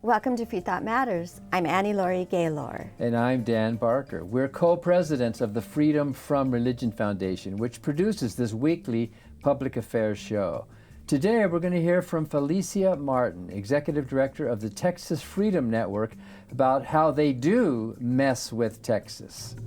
Welcome to Freethought Matters. I'm Laurie Gaylor. And I'm Dan Barker. We're co-presidents of the Freedom from Religion Foundation, which produces this weekly public affairs show. Today, we're going to hear from Felicia Martin, Executive Director of the Texas Freedom Network, about how they do mess with Texas.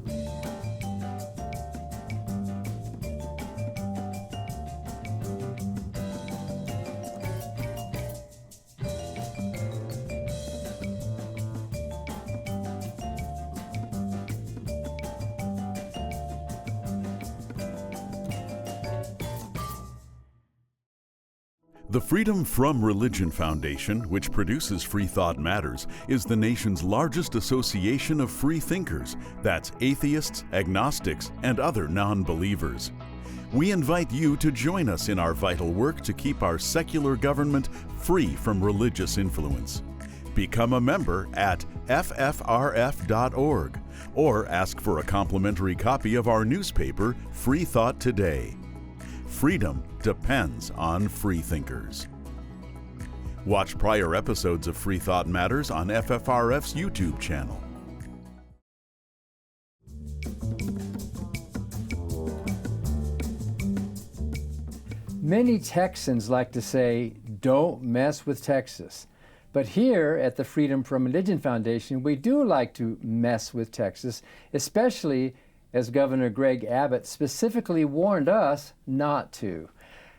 The Freedom from Religion Foundation, which produces Freethought Matters, is the nation's largest association of free thinkers. That's atheists, agnostics, and other non-believers. We invite you to join us in our vital work to keep our secular government free from religious influence. Become a member at FFRF.org or ask for a complimentary copy of our newspaper, Freethought Today. Freedom depends on freethinkers. Watch prior episodes of Freethought Matters on FFRF's YouTube channel. Many Texans like to say, "Don't mess with Texas." But here at the Freedom from Religion Foundation, we do like to mess with Texas, especially as Governor Greg Abbott specifically warned us not to.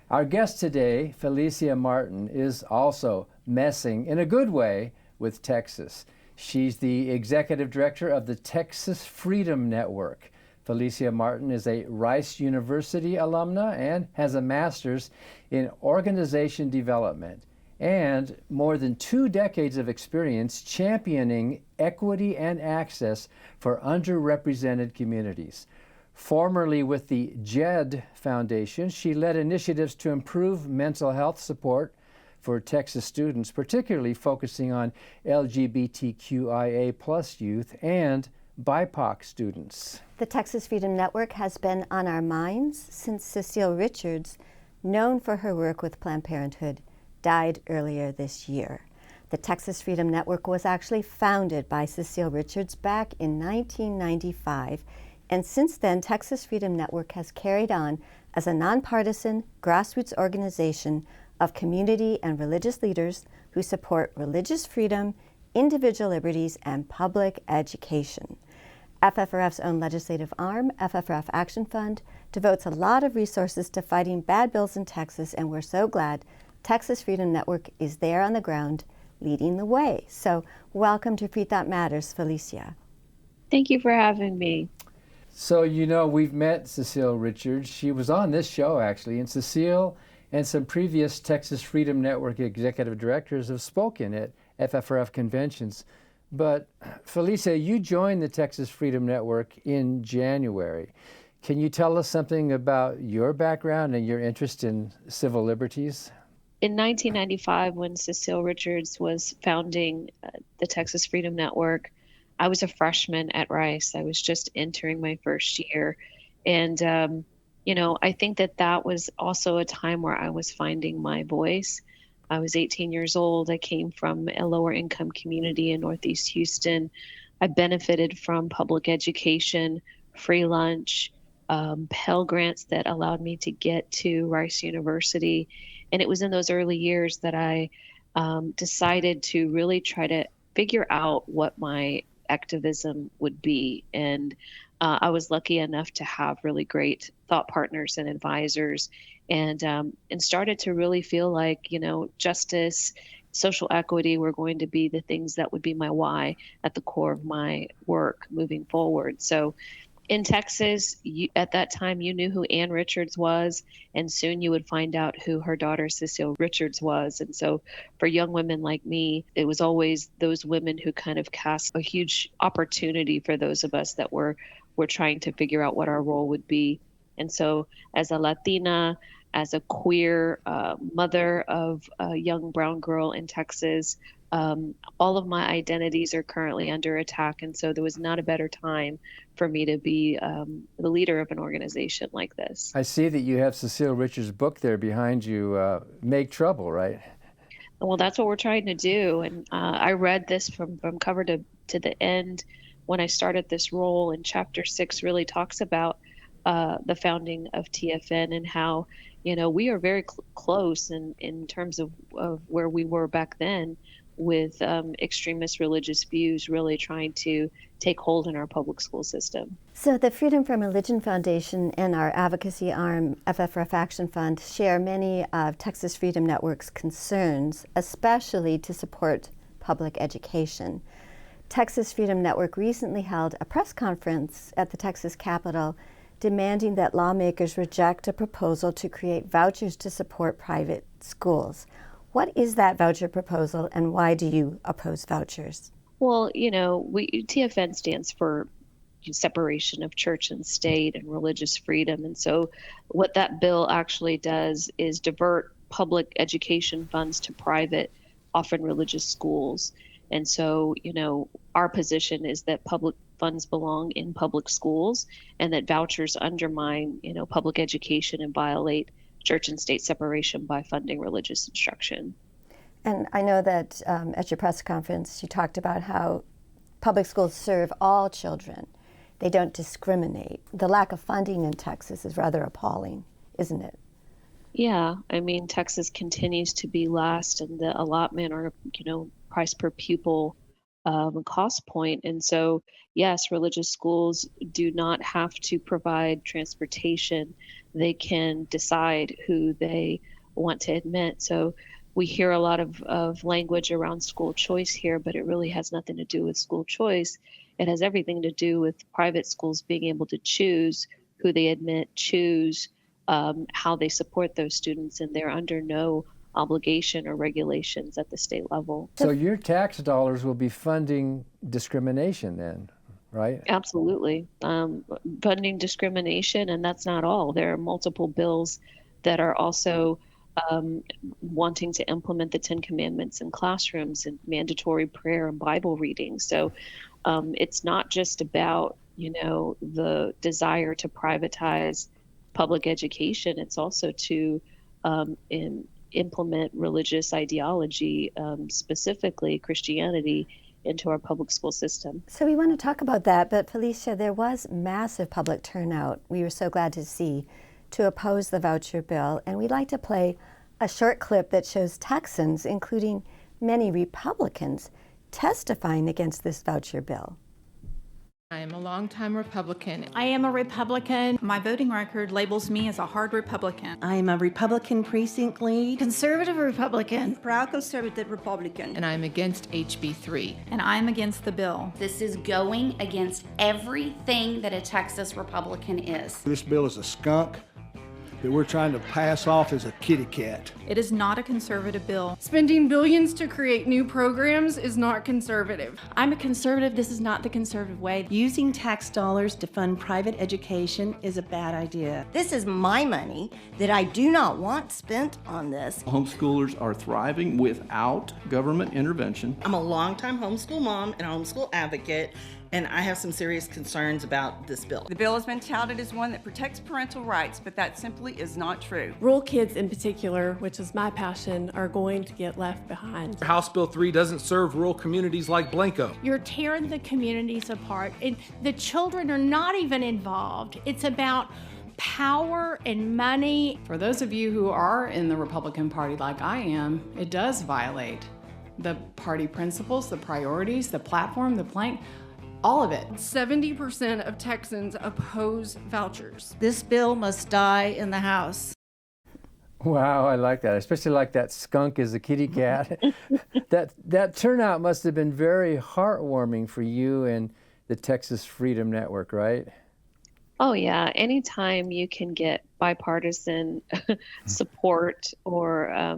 Our guest today, Felicia Martin, is also messing in a good way with Texas. She's the Executive Director of the Texas Freedom Network. Felicia Martin is a Rice University alumna and has a master's in organization development and more than 2 decades of experience championing equity and access for underrepresented communities. Formerly with the JED Foundation, she led initiatives to improve mental health support for Texas students, particularly focusing on LGBTQIA+ youth and BIPOC students. The Texas Freedom Network has been on our minds since Cecile Richards, known for her work with Planned Parenthood, died earlier this year. The Texas Freedom Network was actually founded by Cecile Richards back in 1995, and since then, Texas Freedom Network has carried on as a nonpartisan grassroots organization of community and religious leaders who support religious freedom, individual liberties, and public education. FFRF's own legislative arm, FFRF Action Fund, devotes a lot of resources to fighting bad bills in Texas, and we're so glad Texas Freedom Network is there on the ground leading the way. So welcome to Freethought Matters, Felicia. Thank you for having me. So, we've met Cecile Richards. She was on this show, actually, and Cecile and some previous Texas Freedom Network executive directors have spoken at FFRF conventions. But Felicia, you joined the Texas Freedom Network in January. Can you tell us something about your background and your interest in civil liberties? In 1995, when Cecile Richards was founding the Texas Freedom Network, I was a freshman at Rice. I was just entering my first year. And, I think that was also a time where I was finding my voice. I was 18 years old. I came from a lower income community in Northeast Houston. I benefited from public education, free lunch, Pell Grants that allowed me to get to Rice University. And it was in those early years that I decided to really try to figure out what my activism would be. And I was lucky enough to have really great thought partners and advisors, and started to really feel like, justice, social equity were going to be the things that would be my why at the core of my work moving forward. So in Texas, at that time, you knew who Ann Richards was, and soon you would find out who her daughter Cecile Richards was. And so for young women like me, it was always those women who kind of cast a huge opportunity for those of us that were trying to figure out what our role would be. And so as a Latina, as a queer mother of a young brown girl in Texas, all of my identities are currently under attack. And so there was not a better time for me to be the leader of an organization like this. I see that you have Cecile Richards' book there behind you, Make Trouble, right? Well, that's what we're trying to do. And I read this from cover to the end when I started this role. And Chapter 6 really talks about the founding of TFN and how, we are very close in terms of where we were back then with extremist religious views really trying to take hold in our public school system. So the Freedom from Religion Foundation and our advocacy arm, FFRF Action Fund, share many of Texas Freedom Network's concerns, especially to support public education. Texas Freedom Network recently held a press conference at the Texas Capitol demanding that lawmakers reject a proposal to create vouchers to support private schools. What is that voucher proposal, and why do you oppose vouchers? Well, TFN stands for separation of church and state and religious freedom. And so what that bill actually does is divert public education funds to private, often religious schools. And so, our position is that public funds belong in public schools and that vouchers undermine, public education and violate church and state separation by funding religious instruction. And I know that at your press conference, you talked about how public schools serve all children. They don't discriminate. The lack of funding in Texas is rather appalling, isn't it? Yeah, Texas continues to be last in the allotment or, price per pupil cost point. And so, yes, religious schools do not have to provide transportation. They can decide who they want to admit. So we hear a lot of language around school choice here, but it really has nothing to do with school choice. It has everything to do with private schools being able to choose who they admit, choose how they support those students, and they're under no obligation or regulations at the state level. So your tax dollars will be funding discrimination then, right? Absolutely. Funding discrimination, and that's not all. There are multiple bills that are also wanting to implement the 10 Commandments in classrooms and mandatory prayer and Bible reading. So it's not just about, the desire to privatize public education. It's also to implement religious ideology, specifically Christianity, into our public school system. So we want to talk about that, but Felicia, there was massive public turnout, we were so glad to see, to oppose the voucher bill, and we'd like to play a short clip that shows Texans, including many Republicans, testifying against this voucher bill. I am a longtime Republican. I am a Republican. My voting record labels me as a hard Republican. I am a Republican precinct lead. Conservative Republican. Proud conservative Republican. And I am against HB 3. And I am against the bill. This is going against everything that a Texas Republican is. This bill is a skunk that we're trying to pass off as a kitty cat. It is not a conservative bill. Spending billions to create new programs is not conservative. I'm a conservative. This is not the conservative way. Using tax dollars to fund private education is a bad idea. This is my money that I do not want spent on this. Homeschoolers are thriving without government intervention. I'm a longtime homeschool mom and a homeschool advocate, and I have some serious concerns about this bill. The bill has been touted as one that protects parental rights, but that simply is not true. Rural kids in particular, which is my passion, are going to get left behind. House Bill 3 doesn't serve rural communities like Blanco. You're tearing the communities apart, and the children are not even involved. It's about power and money. For those of you who are in the Republican Party like I am, it does violate the party principles, the priorities, the platform, the plank. All of it. 70% of Texans oppose vouchers. This bill must die in the House. Wow, I like that. I especially like that skunk as a kitty cat. that turnout must have been very heartwarming for you and the Texas Freedom Network, right? Oh yeah, anytime you can get bipartisan support or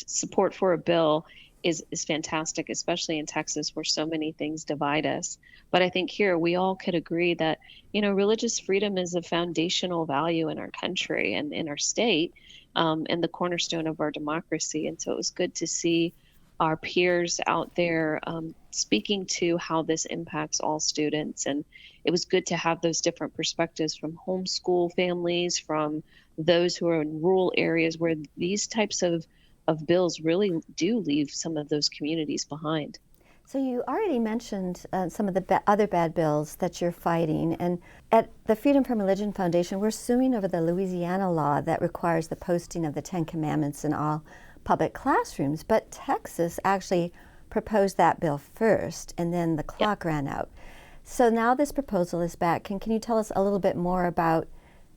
support for a bill is fantastic, especially in Texas where so many things divide us. But I think here we all could agree that, religious freedom is a foundational value in our country and in our state, and the cornerstone of our democracy. And so it was good to see our peers out there speaking to how this impacts all students. And it was good to have those different perspectives from homeschool families, from those who are in rural areas where these types of bills really do leave some of those communities behind. So you already mentioned some of the other bad bills that you're fighting. And at the Freedom from Religion Foundation, we're suing over the Louisiana law that requires the posting of the Ten Commandments in all public classrooms. But Texas actually proposed that bill first, and then the clock ran out. So now this proposal is back. Can you tell us a little bit more about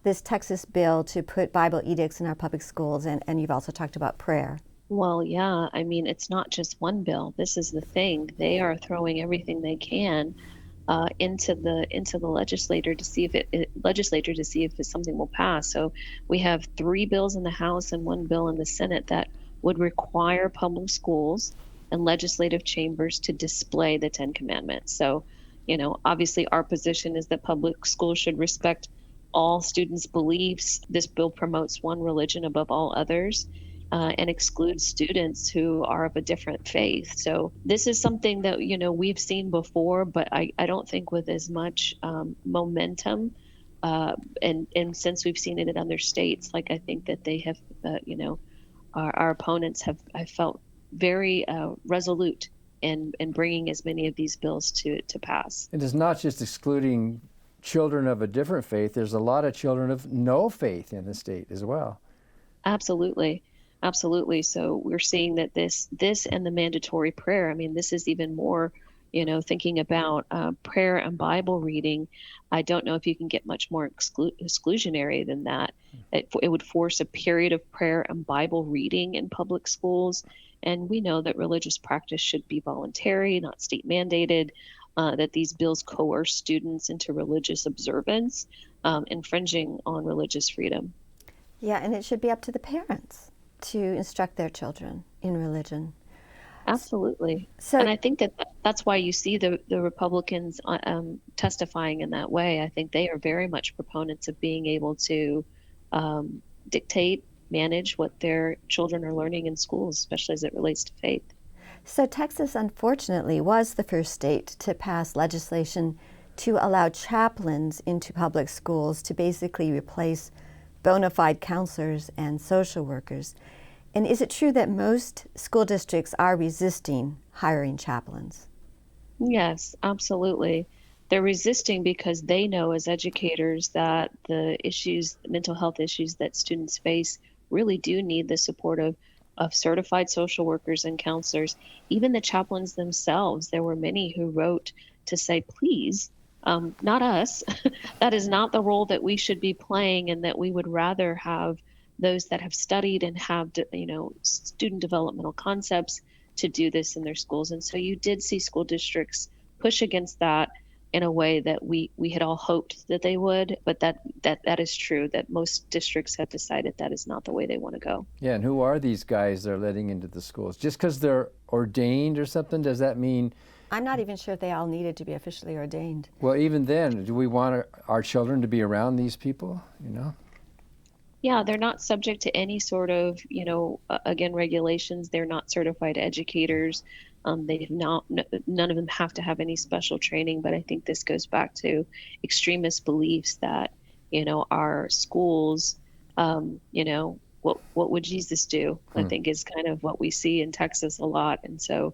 this Texas bill to put Bible edicts in our public schools? And you've also talked about prayer. Well, yeah, I mean, it's not just one bill. This is the thing. They are throwing everything they can into the legislature to see if something will pass. So we have 3 bills in the House and 1 bill in the Senate that would require public schools and legislative chambers to display the 10 Commandments. So, obviously our position is that public schools should respect all students' beliefs. This bill promotes one religion above all others. And excludes students who are of a different faith. So this is something that, we've seen before, but I don't think with as much momentum. And since we've seen it in other states, like I think that they have, our opponents have, I felt, very resolute in bringing as many of these bills to pass. It is not just excluding children of a different faith. There's a lot of children of no faith in the state as well. Absolutely. Absolutely. So we're seeing that this and the mandatory prayer, I mean, this is even more, thinking about prayer and Bible reading. I don't know if you can get much more exclusionary than that. It would force a period of prayer and Bible reading in public schools. And we know that religious practice should be voluntary, not state mandated, that these bills coerce students into religious observance, infringing on religious freedom. Yeah, and it should be up to the parents to instruct their children in religion. Absolutely. And I think that's why you see the Republicans testifying in that way. I think they are very much proponents of being able to dictate, manage what their children are learning in schools, especially as it relates to faith. So Texas, unfortunately, was the first state to pass legislation to allow chaplains into public schools to basically replace bona fide counselors and social workers. And is it true that most school districts are resisting hiring chaplains? Yes, absolutely. They're resisting because they know as educators that the mental health issues that students face really do need the support of certified social workers and counselors. Even the chaplains themselves, there were many who wrote to say, please, not us. That is not the role that we should be playing, and that we would rather have those that have studied and have, student developmental concepts to do this in their schools. And so you did see school districts push against that in a way that we had all hoped that they would, but that is true, that most districts have decided that is not the way they want to go. Yeah, and who are these guys they're letting into the schools? Just because they're ordained or something, does that mean? I'm not even sure if they all needed to be officially ordained. Well, even then, do we want our children to be around these people, Yeah, they're not subject to any sort of, regulations. They're not certified educators. None of them have to have any special training. But I think this goes back to extremist beliefs that, our schools, what would Jesus do? I think is kind of what we see in Texas a lot. And so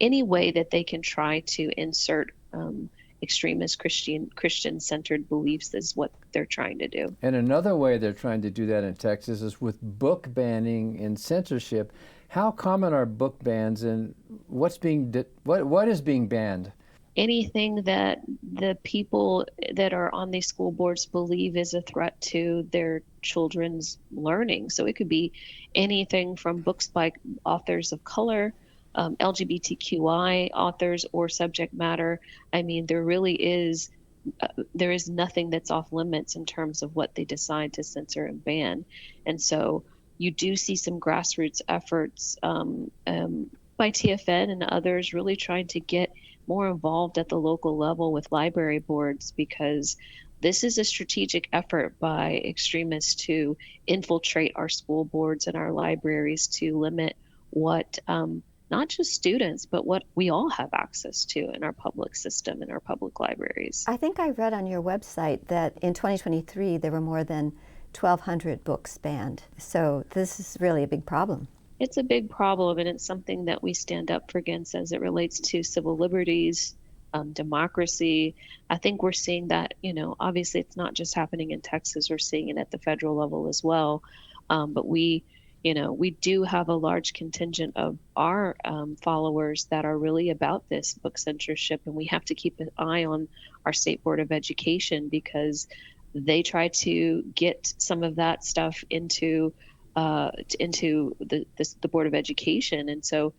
any way that they can try to insert extremist Christian-centered beliefs is what they're trying to do. And another way they're trying to do that in Texas is with book banning and censorship. How common are book bans, and what is being banned? Anything that the people that are on these school boards believe is a threat to their children's learning. So it could be anything from books by authors of color, LGBTQI authors, or subject matter. I mean, there is nothing that's off limits in terms of what they decide to censor and ban. And so you do see some grassroots efforts by TFN and others really trying to get more involved at the local level with library boards, because this is a strategic effort by extremists to infiltrate our school boards and our libraries to limit what not just students, but what we all have access to in our public system, in our public libraries. I think I read on your website that in 2023 there were more than 1,200 books banned. So this is really a big problem. it's a big problem, and it's something that we stand up for against as it relates to civil liberties, democracy. I think we're seeing that, obviously it's not just happening in Texas, we're seeing it at the federal level as well. But we do have a large contingent of our followers that are really about this book censorship, and we have to keep an eye on our State Board of Education because they try to get some of that stuff into the Board of Education. And so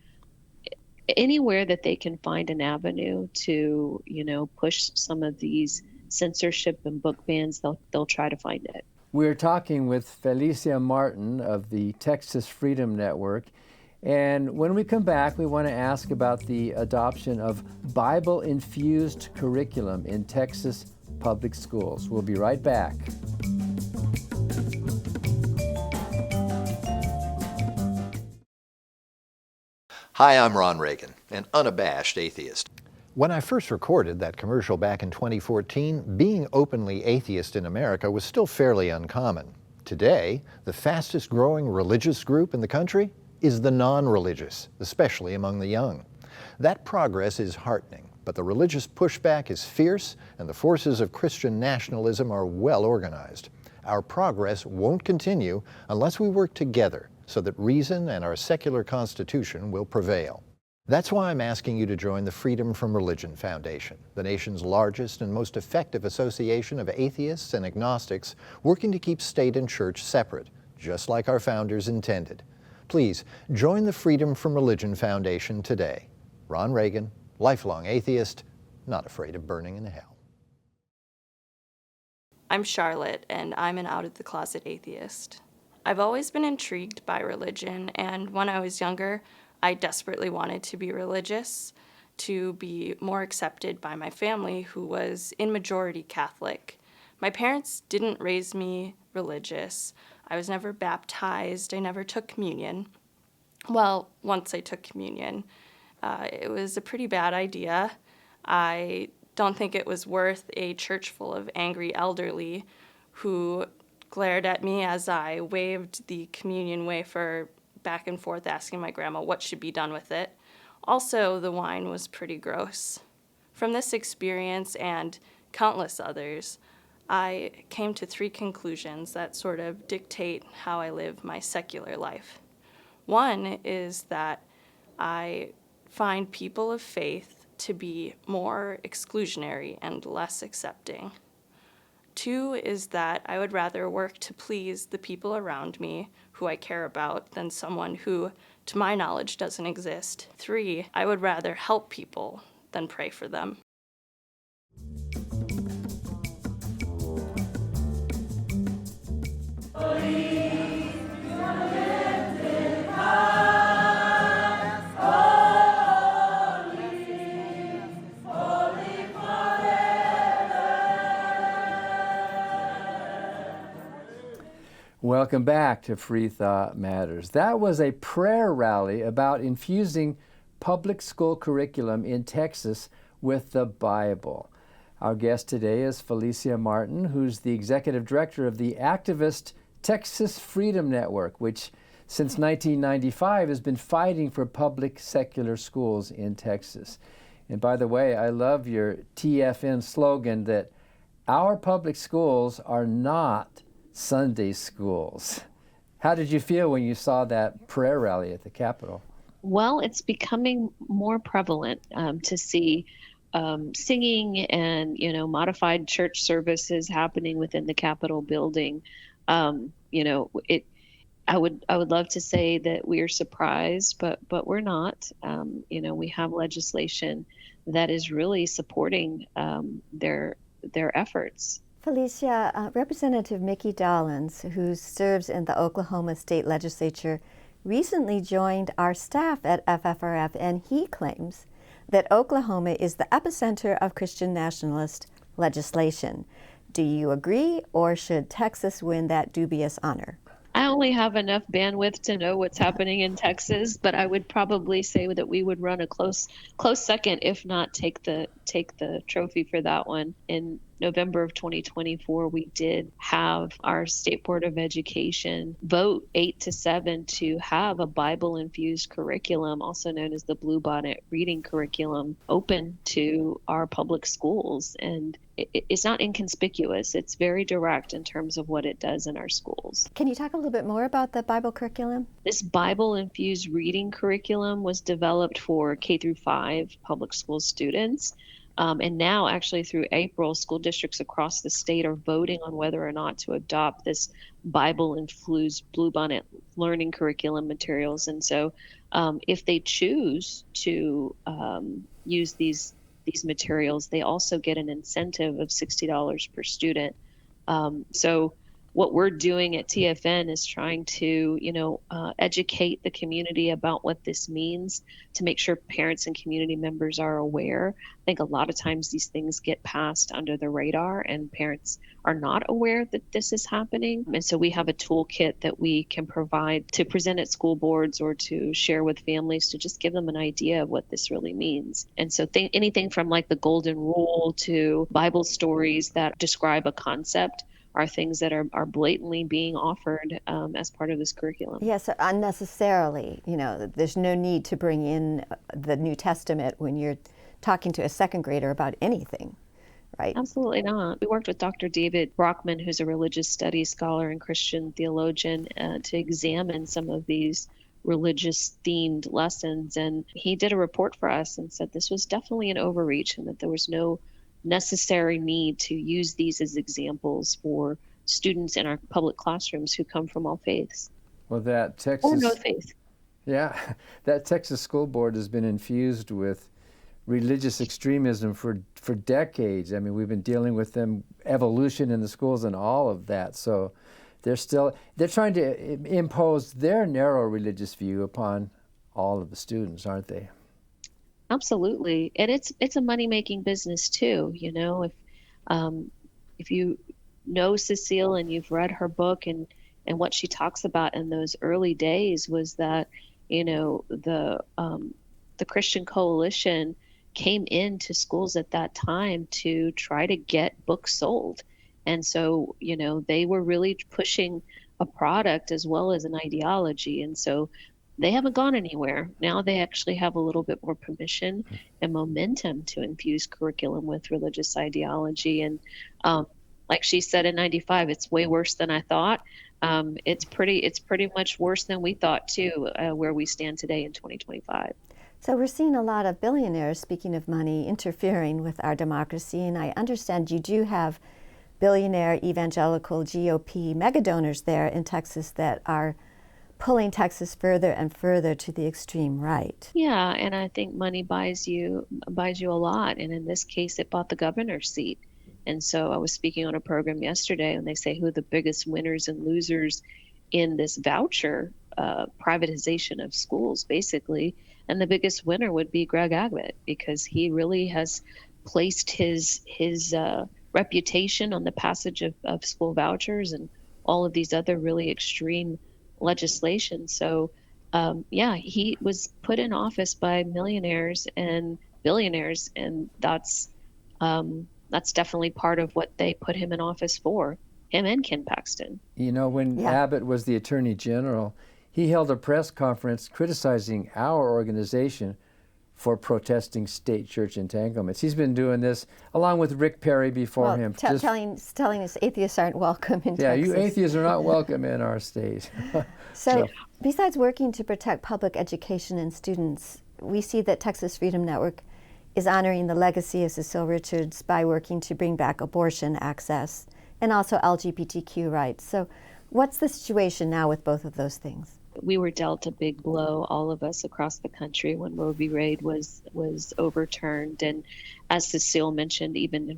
anywhere that they can find an avenue to, push some of these censorship and book bans, they'll try to find it. We're talking with Felicia Martin of the Texas Freedom Network. And when we come back, we want to ask about the adoption of Bible-infused curriculum in Texas public schools. We'll be right back. Hi, I'm Ron Reagan, an unabashed atheist. When I first recorded that commercial back in 2014, being openly atheist in America was still fairly uncommon. Today, the fastest growing religious group in the country is the non-religious, especially among the young. That progress is heartening, but the religious pushback is fierce and the forces of Christian nationalism are well organized. Our progress won't continue unless we work together so that reason and our secular constitution will prevail. That's why I'm asking you to join the Freedom from Religion Foundation, the nation's largest and most effective association of atheists and agnostics working to keep state and church separate, just like our founders intended. Please join the Freedom from Religion Foundation today. Ron Reagan, lifelong atheist, not afraid of burning in hell. I'm Charlotte, and I'm an out-of-the-closet atheist. I've always been intrigued by religion, and when I was younger, I desperately wanted to be religious, to be more accepted by my family, who was in majority Catholic. My parents didn't raise me religious. I was never baptized. I never took communion. Well, once I took communion, it was a pretty bad idea. I don't think it was worth a church full of angry elderly who glared at me as I waved the communion wafer back and forth asking my grandma what should be done with it. Also, the wine was pretty gross. From this experience and countless others, I came to 3 conclusions that sort of dictate how I live my secular life. One is that I find people of faith to be more exclusionary and less accepting. 2 is that I would rather work to please the people around me who I care about than someone who, to my knowledge, doesn't exist. 3, I would rather help people than pray for them. Welcome back to Freethought Matters. That was a prayer rally about infusing public school curriculum in Texas with the Bible. Our guest today is Felicia Martin, who's the executive director of the activist Texas Freedom Network, which since 1995 has been fighting for public secular schools in Texas. And by the way, I love your TFN slogan that our public schools are not Sunday schools. How did you feel when you saw that prayer rally at the Capitol? Well, it's becoming more prevalent to see singing and, modified church services happening within the Capitol building. I would love to say that we are surprised, but we're not. We have legislation that is really supporting their efforts. Felicia, Representative Mickey Dollins, who serves in the Oklahoma State Legislature, recently joined our staff at FFRF, and he claims that Oklahoma is the epicenter of Christian nationalist legislation. Do you agree, or should Texas win that dubious honor? I only have enough bandwidth to know what's happening in Texas, but I would probably say that we would run a close second, if not take the trophy for that one. In November of 2024, we did have our State Board of Education vote 8-7 to have a Bible-infused curriculum, also known as the Bluebonnet reading curriculum, open to our public schools. And it's not inconspicuous. It's very direct in terms of what it does in our schools. Can you talk a little bit more about the Bible curriculum? This Bible-infused reading curriculum was developed for K-5 public school students. And now, actually, through April, school districts across the state are voting on whether or not to adopt this Bible-infused Bluebonnet learning curriculum materials. And so if they choose to use these materials, they also get an incentive of $60 per student. So what we're doing at TFN is trying to, educate the community about what this means, to make sure parents and community members are aware. I think a lot of times these things get passed under the radar and parents are not aware that this is happening. And so we have a toolkit that we can provide to present at school boards or to share with families to just give them an idea of what this really means. And so anything from like the Golden Rule to Bible stories that describe a concept are things that are blatantly being offered as part of this curriculum. Yes, unnecessarily. There's no need to bring in the New Testament when you're talking to a second grader about anything, right? Absolutely not. We worked with Dr. David Brockman, who's a religious studies scholar and Christian theologian, to examine some of these religious themed lessons. And he did a report for us and said this was definitely an overreach and that there was no necessary need to use these as examples for students in our public classrooms who come from all faiths. Well, that Texas, or no faith. Yeah, that Texas school board has been infused with religious extremism for decades. I mean, we've been dealing with them, evolution in the schools and all of that. So they're trying to impose their narrow religious view upon all of the students, aren't they? Absolutely, and it's a money-making business too. If you know Cecile and you've read her book and what she talks about in those early days was that the Christian Coalition came into schools at that time to try to get books sold, and so they were really pushing a product as well as an ideology, and so they haven't gone anywhere. Now they actually have a little bit more permission and momentum to infuse curriculum with religious ideology. And like she said in '95, it's way worse than I thought. It's pretty much worse than we thought too, where we stand today in 2025. So we're seeing a lot of billionaires, speaking of money, interfering with our democracy. And I understand you do have billionaire evangelical GOP mega donors there in Texas that are pulling Texas further and further to the extreme right. Yeah, and I think money buys you a lot, and in this case, it bought the governor's seat. And so I was speaking on a program yesterday, and they say who are the biggest winners and losers in this voucher privatization of schools, basically, and the biggest winner would be Greg Abbott because he really has placed his reputation on the passage of school vouchers and all of these other really extreme legislation. So he was put in office by millionaires and billionaires, and that's definitely part of what they put him in office for, him and Ken Paxton. When Abbott was the Attorney General, he held a press conference criticizing our organization for protesting state church entanglements. He's been doing this along with Rick Perry before him. Telling us atheists aren't welcome in Texas. Yeah, you atheists are not welcome in our state. So besides working to protect public education and students, we see that Texas Freedom Network is honoring the legacy of Cecile Richards by working to bring back abortion access and also LGBTQ rights. So what's the situation now with both of those things? We were dealt a big blow, all of us across the country, when Roe v. Wade was overturned. And as Cecile mentioned, even in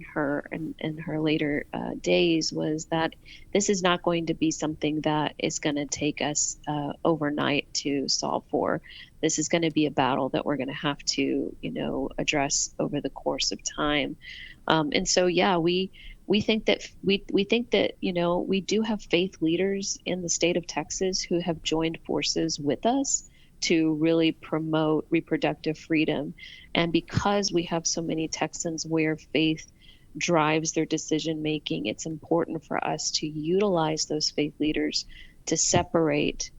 her later days, was that this is not going to be something that is going to take us overnight to solve for. This is going to be a battle that we're going to have to, address over the course of time. And so, we think that we do have faith leaders in the state of Texas who have joined forces with us to really promote reproductive freedom. And because we have so many Texans where faith drives their decision making, it's important for us to utilize those faith leaders to separate,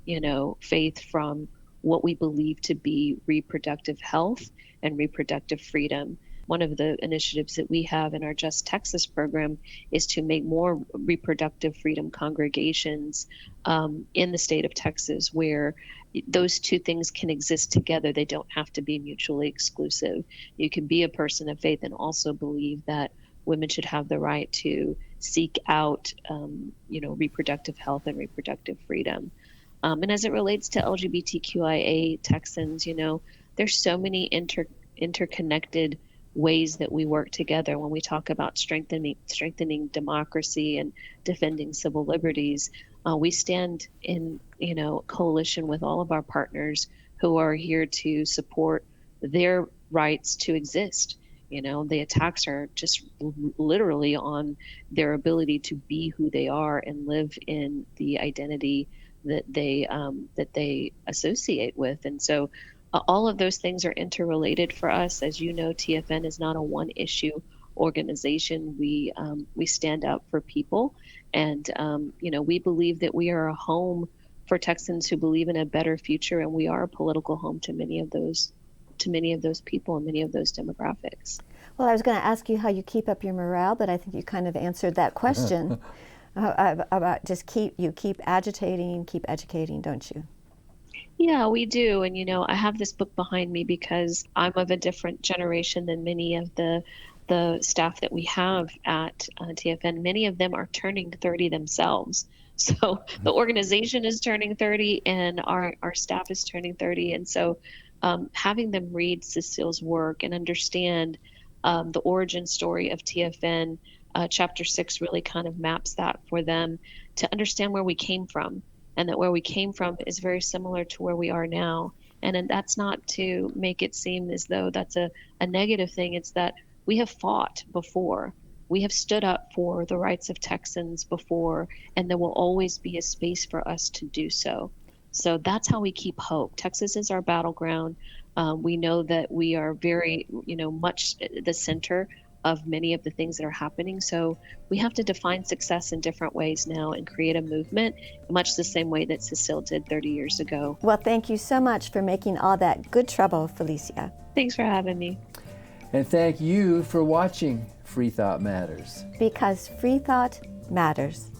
faith from what we believe to be reproductive health and reproductive freedom. One of the initiatives that we have in our Just Texas program is to make more reproductive freedom congregations in the state of Texas, where those two things can exist together. They don't have to be mutually exclusive. You can be a person of faith and also believe that women should have the right to seek out, reproductive health and reproductive freedom. And as it relates to LGBTQIA Texans, there's so many interconnected ways that we work together when we talk about strengthening democracy and defending civil liberties. We stand in coalition with all of our partners who are here to support their rights to exist. The attacks are just literally on their ability to be who they are and live in the identity that they associate with. And so all of those things are interrelated for us. As you know, TFN is not a one-issue organization. We stand up for people, and we believe that we are a home for Texans who believe in a better future, and we are a political home to many of those people and many of those demographics. Well, I was going to ask you how you keep up your morale, but I think you kind of answered that question about just keep agitating, keep educating, don't you? Yeah, we do. And, I have this book behind me because I'm of a different generation than many of the staff that we have at TFN. Many of them are turning 30 themselves. So the organization is turning 30 and our staff is turning 30. And so having them read Cecile's work and understand the origin story of TFN, Chapter 6 really kind of maps that for them to understand where we came from. And that where we came from is very similar to where we are now. And that's not to make it seem as though that's a negative thing. It's that we have fought before. We have stood up for the rights of Texans before, and there will always be a space for us to do so. So that's how we keep hope. Texas is our battleground. We know that we are very, much the center of many of the things that are happening. So we have to define success in different ways now and create a movement, much the same way that Cecile did 30 years ago. Well, thank you so much for making all that good trouble, Felicia. Thanks for having me. And thank you for watching Freethought Matters. Because Freethought matters.